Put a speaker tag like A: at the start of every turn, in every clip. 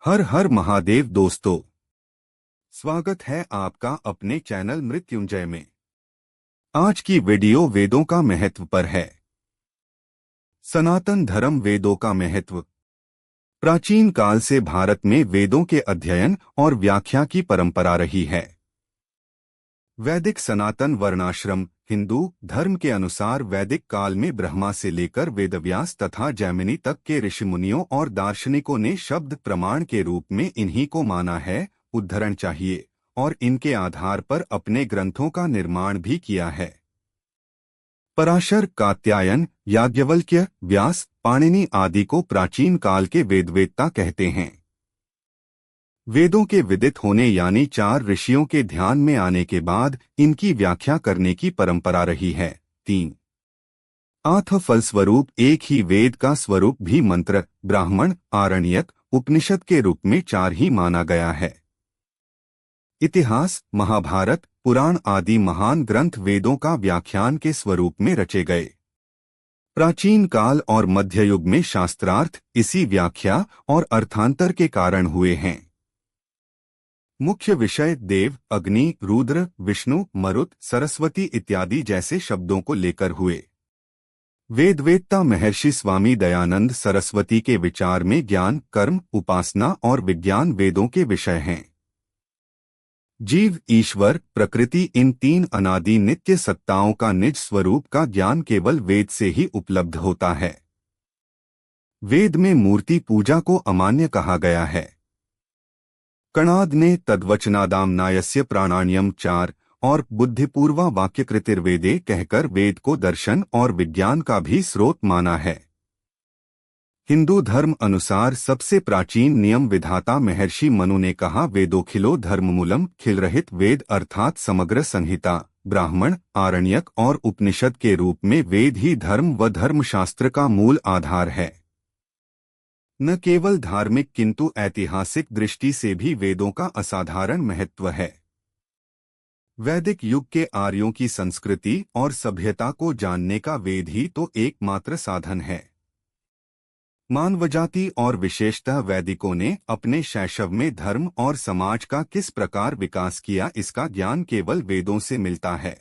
A: हर हर महादेव दोस्तों, स्वागत है आपका अपने चैनल मृत्युंजय में। आज की वीडियो वेदों का महत्व पर है। सनातन धर्म वेदों का महत्व। प्राचीन काल से भारत में वेदों के अध्ययन और व्याख्या की परंपरा रही है। वैदिक सनातन वर्णाश्रम हिंदू धर्म के अनुसार वैदिक काल में ब्रह्मा से लेकर वेदव्यास तथा जैमिनी तक के ऋषिमुनियों और दार्शनिकों ने शब्द प्रमाण के रूप में इन्हीं को माना है, उद्धरण चाहिए, और इनके आधार पर अपने ग्रंथों का निर्माण भी किया है। पराशर, कात्यायन, याज्ञवल्क्य, व्यास, पाणिनि आदि को प्राचीन काल के वेदवेत्ता कहते हैं। वेदों के विदित होने यानी 4 ऋषियों के ध्यान में आने के बाद इनकी व्याख्या करने की परंपरा रही है। 3 आथ फलस्वरूप एक ही वेद का स्वरूप भी मंत्र, ब्राह्मण, आरण्यक, उपनिषद के रूप में 4 ही माना गया है। इतिहास, महाभारत, पुराण आदि महान ग्रंथ वेदों का व्याख्यान के स्वरूप में रचे गए। प्राचीन काल और मध्ययुग में शास्त्रार्थ इसी व्याख्या और अर्थांतर के कारण हुए हैं। मुख्य विषय देव, अग्नि, रुद्र, विष्णु, मरुत, सरस्वती इत्यादि जैसे शब्दों को लेकर हुए। वेदवेत्ता महर्षि स्वामी दयानंद सरस्वती के विचार में ज्ञान, कर्म, उपासना और विज्ञान वेदों के विषय हैं। जीव, ईश्वर, प्रकृति इन 3 अनादि नित्य सत्ताओं का निज स्वरूप का ज्ञान केवल वेद से ही उपलब्ध होता है। वेद में मूर्ति पूजा को अमान्य कहा गया है। कणाद ने तद्वचनादाम्नायस्य प्राणान्यम 4 और बुद्धिपूर्वा वाक्यकृतिर्वेदे कहकर वेद को दर्शन और विज्ञान का भी स्रोत माना है। हिंदू धर्म अनुसार सबसे प्राचीन नियम विधाता महर्षि मनु ने कहा, वेदोखिलो धर्ममूलम, खिलरहित वेद अर्थात समग्र संहिता, ब्राह्मण, आरण्यक और उपनिषद के रूप में वेद ही धर्म व धर्मशास्त्र का मूल आधार है। न केवल धार्मिक किंतु ऐतिहासिक दृष्टि से भी वेदों का असाधारण महत्व है। वैदिक युग के आर्यों की संस्कृति और सभ्यता को जानने का वेद ही तो एकमात्र साधन है। मानवजाति और विशेषतः वैदिकों ने अपने शैशव में धर्म और समाज का किस प्रकार विकास किया, इसका ज्ञान केवल वेदों से मिलता है।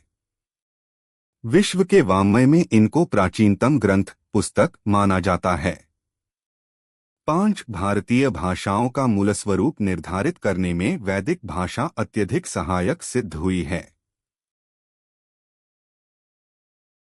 A: विश्व के वाङ्मय में इनको प्राचीनतम ग्रंथ, पुस्तक माना जाता है। 5 भारतीय भाषाओं का मूलस्वरूप निर्धारित करने में वैदिक भाषा अत्यधिक सहायक सिद्ध हुई है।